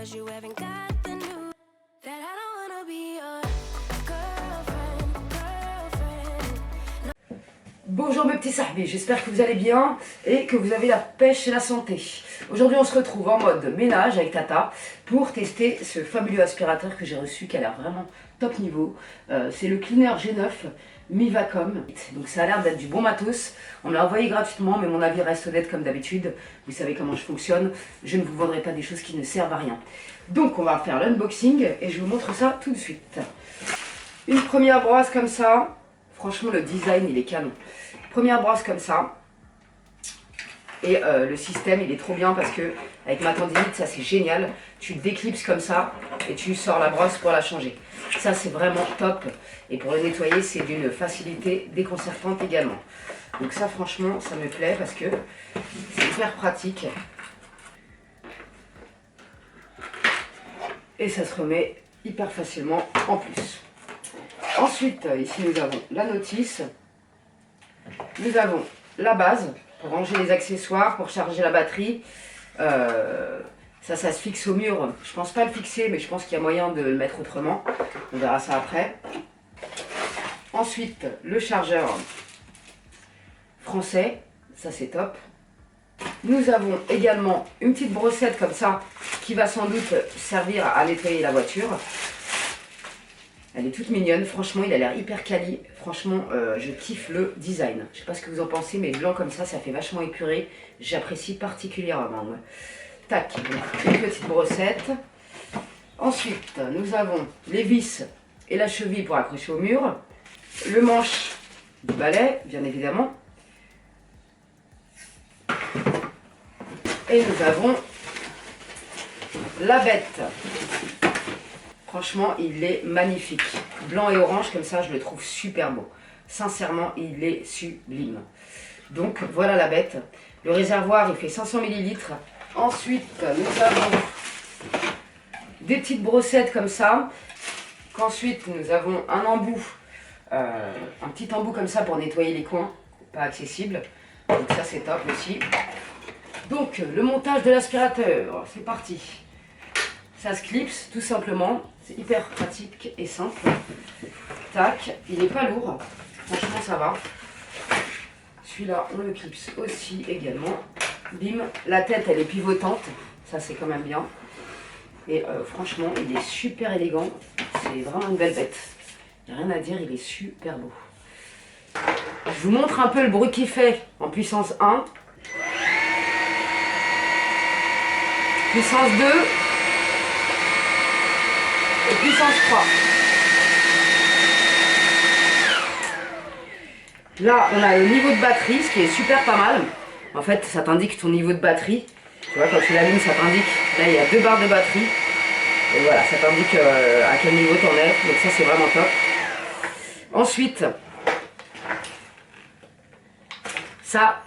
'cause you haven't got the news. That I don't wanna be your girlfriend. Bonjour mes petits sahbis, j'espère que vous allez bien et que vous avez la pêche et la santé. Aujourd'hui on se retrouve en mode ménage avec Tata pour tester ce fabuleux aspirateur que j'ai reçu qui a l'air vraiment top niveau. C'est le Cleaner G9 Mivacom, donc ça a l'air d'être du bon matos. On me l'a envoyé gratuitement mais mon avis reste honnête comme d'habitude. Vous savez comment je fonctionne, je ne vous vendrai pas des choses qui ne servent à rien. Donc on va faire l'unboxing et je vous montre ça tout de suite. Une première brosse comme ça. Franchement, le design, il est canon. Première brosse comme ça. Et le système, il est trop bien parce que avec ma tendinite, ça c'est génial. Tu déclipses comme ça et tu sors la brosse pour la changer. Ça, c'est vraiment top. Et pour le nettoyer, c'est d'une facilité déconcertante également. Donc ça, franchement, ça me plaît parce que c'est hyper pratique. Et ça se remet hyper facilement en plus. Ensuite, ici nous avons la notice, nous avons la base pour ranger les accessoires, pour charger la batterie. Ça se fixe au mur. Je pense pas le fixer, mais je pense qu'il y a moyen de le mettre autrement. On verra ça après. Ensuite, le chargeur français, ça c'est top. Nous avons également une petite brossette comme ça qui va sans doute servir à nettoyer la voiture. Elle est toute mignonne, franchement il a l'air hyper quali, franchement je kiffe le design. Je sais pas ce que vous en pensez mais blanc comme ça fait vachement épuré, j'apprécie particulièrement. Tac, donc une petite brossette. Ensuite nous avons les vis et la cheville pour accrocher au mur. Le manche du balai bien évidemment. Et nous avons la bête. Franchement, il est magnifique. Blanc et orange, comme ça, je le trouve super beau. Sincèrement, il est sublime. Donc, voilà la bête. Le réservoir, il fait 500 ml. Ensuite, nous avons des petites brossettes comme ça. Qu'ensuite, nous avons un embout. Un petit embout comme ça pour nettoyer les coins. Pas accessible. Donc ça, c'est top aussi. Donc, le montage de l'aspirateur. C'est parti. Ça se clipse tout simplement, c'est hyper pratique et simple. Tac, il n'est pas lourd, franchement ça va. Celui-là on le clipse aussi également. Bim, la tête elle est pivotante, ça c'est quand même bien. Et franchement il est super élégant, c'est vraiment une belle bête. Il n'y a rien à dire, il est super beau. Je vous montre un peu le bruit qu'il fait en puissance 1. Puissance 2. Et puissance 3. Là, on a le niveau de batterie, ce qui est super pas mal. En fait, ça t'indique ton niveau de batterie. Tu vois, quand tu l'allumes, ça t'indique. Là, il y a 2 barres de batterie. Et voilà, ça t'indique à quel niveau t'en es. Donc ça, c'est vraiment top. Ensuite, ça,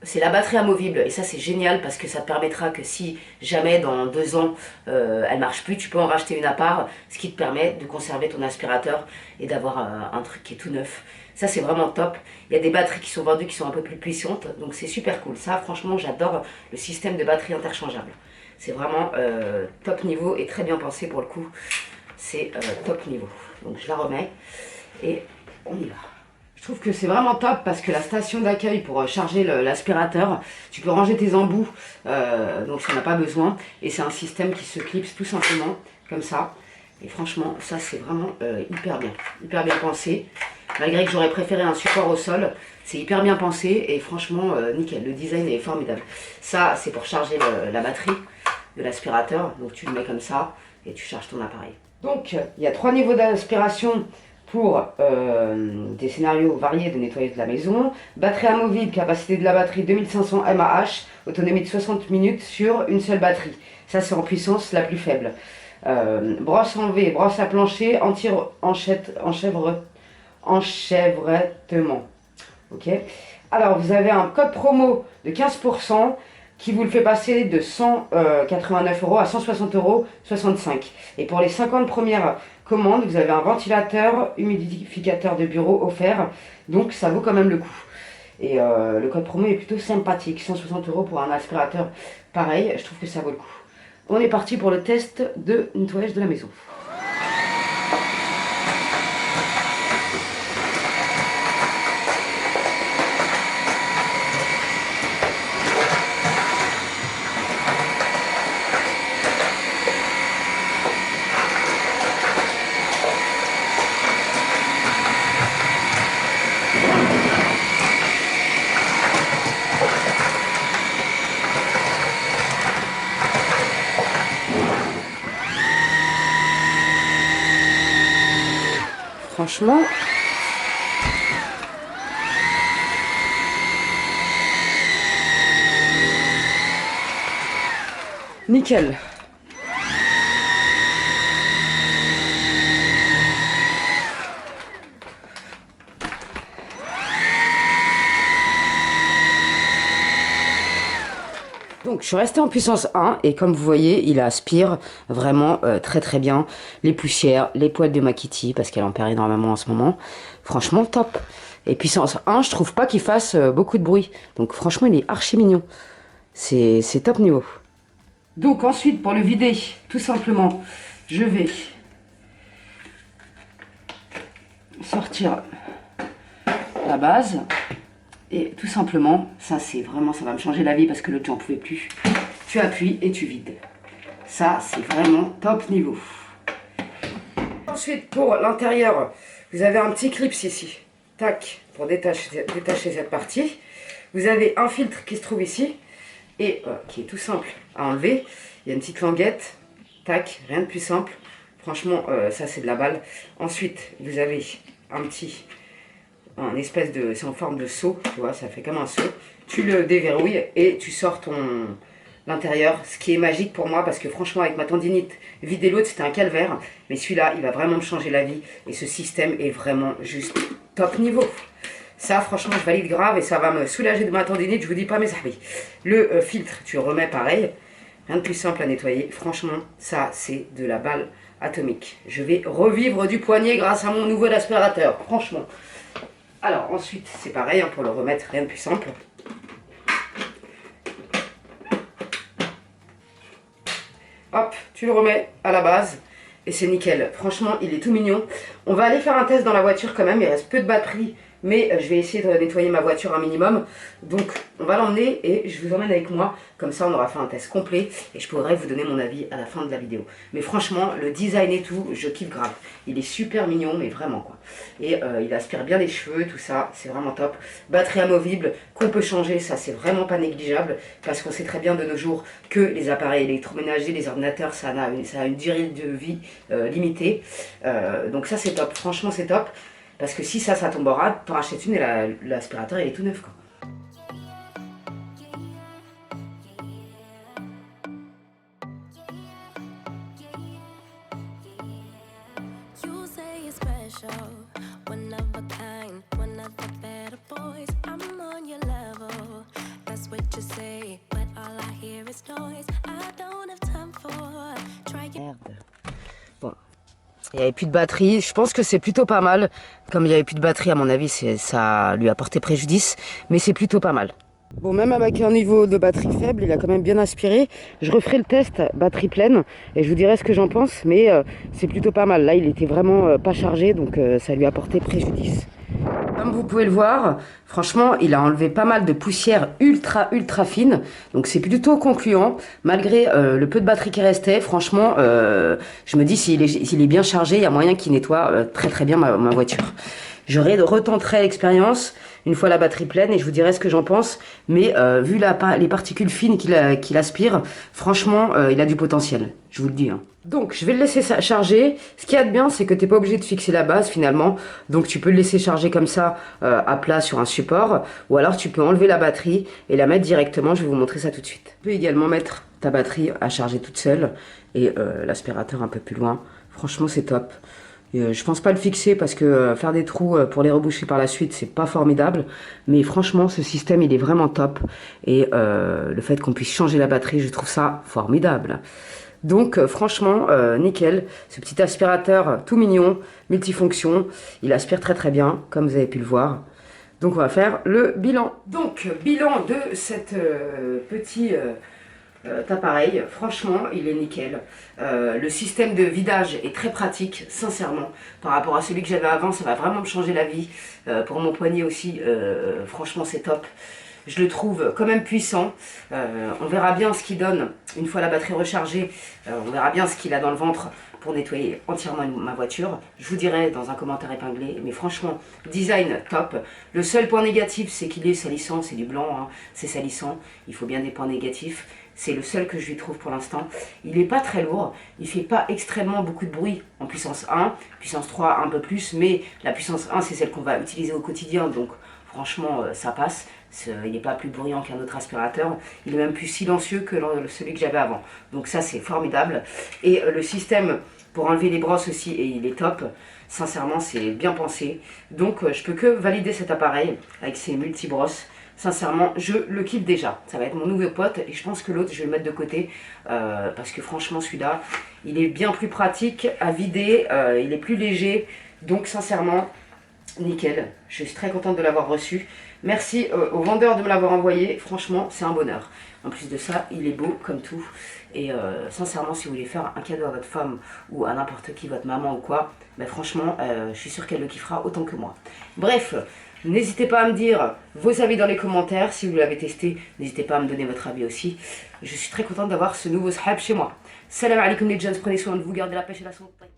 c'est la batterie amovible et ça c'est génial parce que ça te permettra que si jamais dans 2 ans elle marche plus, tu peux en racheter une à part, ce qui te permet de conserver ton aspirateur et d'avoir un truc qui est tout neuf. Ça c'est vraiment top. Il y a des batteries qui sont vendues qui sont un peu plus puissantes, donc c'est super cool. Ça franchement j'adore le système de batterie interchangeable. C'est vraiment top niveau et très bien pensé pour le coup. C'est top niveau. Donc je la remets et on y va. Je trouve que c'est vraiment top parce que la station d'accueil pour charger l'aspirateur, tu peux ranger tes embouts, donc ça n'a pas besoin. Et c'est un système qui se clipse tout simplement, comme ça. Et franchement, ça c'est vraiment hyper bien pensé. Malgré que j'aurais préféré un support au sol, c'est hyper bien pensé et franchement, nickel, le design est formidable. Ça, c'est pour charger la batterie de l'aspirateur, donc tu le mets comme ça et tu charges ton appareil. Donc, il y a 3 niveaux d'aspiration pour des scénarios variés de nettoyage de la maison. Batterie amovible, capacité de la batterie 2500 mAh, autonomie de 60 minutes sur une seule batterie. Ça c'est en puissance la plus faible. Brosse en V, brosse à plancher, enchevêtrement. Ok. Alors vous avez un code promo de 15% qui vous le fait passer de 189 € à 160,65 €. Et pour les 50 premières commandes, vous avez un ventilateur humidificateur de bureau offert, donc ça vaut quand même le coup. Et le code promo est plutôt sympathique, 160 € pour un aspirateur pareil, je trouve que ça vaut le coup. on est parti pour le test de nettoyage de la maison. Franchement, nickel. Donc je suis restée en puissance 1 et comme vous voyez, il aspire vraiment très très bien les poussières, les poils de ma Kitty parce qu'elle en perd énormément en ce moment. Franchement top. Et puissance 1, je trouve pas qu'il fasse beaucoup de bruit. Donc franchement, il est archi mignon. C'est top niveau. Donc ensuite, pour le vider, tout simplement, je vais sortir la base. Et tout simplement, ça c'est vraiment, ça va me changer la vie parce que l'autre j'en pouvais plus. Tu appuies et tu vides. Ça c'est vraiment top niveau. Ensuite pour l'intérieur, vous avez un petit clip ici. Tac, pour détacher cette partie. Vous avez un filtre qui se trouve ici et qui est tout simple à enlever. Il y a une petite languette. Tac, rien de plus simple. Franchement, ça c'est de la balle. Ensuite, vous avez un espèce de, c'est en forme de seau, tu vois, ça fait comme un seau. Tu le déverrouilles et tu sors l'intérieur, ce qui est magique pour moi parce que franchement avec ma tendinite, vider l'autre c'était un calvaire, mais celui-là il va vraiment me changer la vie et ce système est vraiment juste top niveau. Ça franchement je valide grave et ça va me soulager de ma tendinite, je vous dis pas mes amis. Le filtre tu le remets pareil, rien de plus simple à nettoyer, franchement ça c'est de la balle atomique. Je vais revivre du poignet grâce à mon nouvel aspirateur, franchement. Alors ensuite c'est pareil hein, pour le remettre, rien de plus simple. Hop, tu le remets à la base et c'est nickel. Franchement il est tout mignon. On va aller faire un test dans la voiture quand même, il reste peu de batterie. Mais je vais essayer de nettoyer ma voiture un minimum. Donc on va l'emmener et je vous emmène avec moi. Comme ça on aura fait un test complet. Et je pourrai vous donner mon avis à la fin de la vidéo. Mais franchement le design et tout, je kiffe grave. Il est super mignon mais vraiment quoi. Et il aspire bien les cheveux, tout ça. C'est vraiment top. Batterie amovible qu'on peut changer. Ça c'est vraiment pas négligeable. Parce qu'on sait très bien de nos jours que les appareils électroménagers, les ordinateurs, ça a une durée de vie limitée. Donc ça c'est top. Franchement c'est top. Parce que si ça tombe en rade, t'en rachètes une et l'aspirateur il est tout neuf quoi. You say you're special, one of a kind, one of the better boys. I'm on your level, that's what you say, but all I hear is noise. I don't have time for trying. Bon. Il n'y avait plus de batterie, je pense que c'est plutôt pas mal. Comme il n'y avait plus de batterie, à mon avis, ça lui a porté préjudice, mais c'est plutôt pas mal. Bon, même avec un niveau de batterie faible, il a quand même bien aspiré. Je referai le test batterie pleine et je vous dirai ce que j'en pense, mais c'est plutôt pas mal. Là, il était vraiment pas chargé, donc ça lui a porté préjudice. Comme vous pouvez le voir, franchement, il a enlevé pas mal de poussière ultra fine. Donc c'est plutôt concluant. Malgré le peu de batterie qui restait, franchement, je me dis s'il est bien chargé, il y a moyen qu'il nettoie très bien ma voiture. Je retenterai l'expérience une fois la batterie pleine et je vous dirai ce que j'en pense. Mais vu les particules fines qu'il aspire, franchement, il a du potentiel. Je vous le dis. Hein. Donc, je vais le laisser charger. Ce qu'il y a de bien, c'est que tu n'es pas obligé de fixer la base finalement. Donc, tu peux le laisser charger comme ça à plat sur un support. Ou alors, tu peux enlever la batterie et la mettre directement. Je vais vous montrer ça tout de suite. Tu peux également mettre ta batterie à charger toute seule et l'aspirateur un peu plus loin. Franchement, c'est top. Je pense pas le fixer parce que faire des trous pour les reboucher par la suite, c'est pas formidable. Mais franchement, ce système, il est vraiment top. Et le fait qu'on puisse changer la batterie, je trouve ça formidable. Donc franchement, nickel. Ce petit aspirateur tout mignon, multifonction. Il aspire très bien, comme vous avez pu le voir. Donc on va faire le bilan. Donc, bilan de cette petit appareil. Franchement, il est nickel. Le système de vidage est très pratique, sincèrement. Par rapport à celui que j'avais avant, ça va vraiment me changer la vie. Pour mon poignet aussi, franchement, c'est top. Je le trouve quand même puissant. On verra bien ce qu'il donne une fois la batterie rechargée. On verra bien ce qu'il a dans le ventre pour nettoyer entièrement ma voiture. Je vous dirai dans un commentaire épinglé. Mais franchement, design top. Le seul point négatif, c'est qu'il est salissant. C'est du blanc, hein. C'est salissant. Il faut bien des points négatifs. C'est le seul que je lui trouve pour l'instant. Il n'est pas très lourd. Il ne fait pas extrêmement beaucoup de bruit en puissance 1. Puissance 3, un peu plus. Mais la puissance 1, c'est celle qu'on va utiliser au quotidien. Donc franchement, ça passe. Il n'est pas plus bruyant qu'un autre aspirateur. Il est même plus silencieux que celui que j'avais avant. Donc ça, c'est formidable. Et le système pour enlever les brosses aussi, et il est top. Sincèrement, c'est bien pensé. Donc je peux que valider cet appareil avec ses multi-brosses. Sincèrement, je le kiffe déjà. Ça va être mon nouveau pote et je pense que l'autre, je vais le mettre de côté. Parce que franchement, celui-là, il est bien plus pratique à vider. Il est plus léger. Donc sincèrement, nickel. Je suis très contente de l'avoir reçu. Merci au vendeur de me l'avoir envoyé. Franchement, c'est un bonheur. En plus de ça, il est beau comme tout. Et sincèrement, si vous voulez faire un cadeau à votre femme ou à n'importe qui, votre maman ou quoi, ben franchement, je suis sûre qu'elle le kiffera autant que moi. Bref, n'hésitez pas à me dire vos avis dans les commentaires. Si vous l'avez testé, n'hésitez pas à me donner votre avis aussi. Je suis très contente d'avoir ce nouveau sahab chez moi. Salam alaikum les gens, prenez soin de vous, gardez la pêche et la santé.